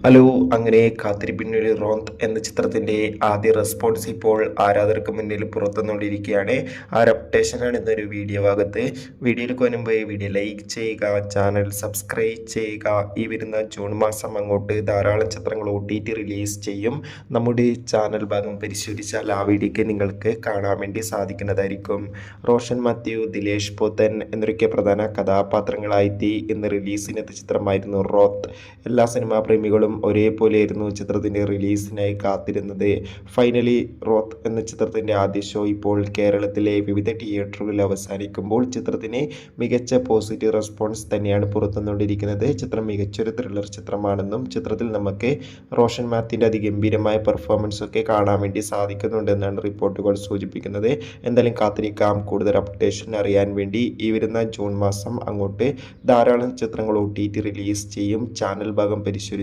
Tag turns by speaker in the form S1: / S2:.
S1: Hello, അങ്ങനെ കാത്തിരിപ്പിന്നൊരു റോന്ത് എന്ന ചിത്രത്തിന്റെ ആദ്യ റെസ്പോൺസ് ഇപ്പോൾ ആരാധകർക്ക് മുന്നിൽ പുറത്തുനിന്നുകൊണ്ടിരിക്കുകയാണ്. ആ ഒരു അപ്ഡേഷനാണ് ഇന്നൊരു വീഡിയോ ഭാഗത്ത്. വീഡിയോയിൽ മുൻപ് വീഡിയോ ലൈക്ക് ചെയ്യുക, ചാനൽ സബ്സ്ക്രൈബ് ചെയ്യുക. ഈ വരുന്ന ജൂൺ മാസം അങ്ങോട്ട് ധാരാളം ചിത്രങ്ങൾ OTT റിലീസ് ചെയ്യും. നമ്മുടെ ചാനൽ ഭാഗം പരിശോധിച്ചാൽ ആ വീഡിയോക്ക് നിങ്ങൾക്ക് കാണാൻ വേണ്ടി സാധിക്കുന്നതായിരിക്കും. റോഷൻ മാത്യു, ദിലേഷ് പോത്തൻ എന്നൊക്കെ പ്രധാന കഥാപാത്രങ്ങളായി ഇന്ന് റിലീസിനെത്തിയ ചിത്രമായിരുന്നു റോത്ത്. എല്ലാ സിനിമാ പ്രേമികളും ഒരേപോലെയായിരുന്നു ചിത്രത്തിൻ്റെ റിലീസിനായി കാത്തിരുന്നത്. ഫൈനലി റോത്ത് എന്ന ചിത്രത്തിൻ്റെ ആദ്യ ഷോ ഇപ്പോൾ കേരളത്തിലെ വിവിധ തിയേറ്ററുകളിൽ അവസാനിക്കുമ്പോൾ ചിത്രത്തിന് മികച്ച പോസിറ്റീവ് റെസ്പോൺസ് തന്നെയാണ് പുറത്തുവന്നുകൊണ്ടിരിക്കുന്നത്. ചിത്രം മികച്ചൊരു ത്രില്ലർ ചിത്രമാണെന്നും ചിത്രത്തിൽ നമുക്ക് റോഷൻ മാത്യുവിൻ്റെ അതിഗംഭീരമായ പെർഫോമൻസ് ഒക്കെ കാണാൻ വേണ്ടി സാധിക്കുന്നുണ്ടെന്നാണ് റിപ്പോർട്ടുകൾ സൂചിപ്പിക്കുന്നത്. എന്തായാലും കാത്തിരിക്കാം. കൂടുതൽ അപ്ഡേഷൻ അറിയാൻ വേണ്ടി ഈ വരുന്ന ജൂൺ മാസം അങ്ങോട്ട് ധാരാളം ചിത്രങ്ങൾ OTT റിലീസ് ചെയ്യും. ചാനൽ ഭാഗം പരിശോധിച്ച്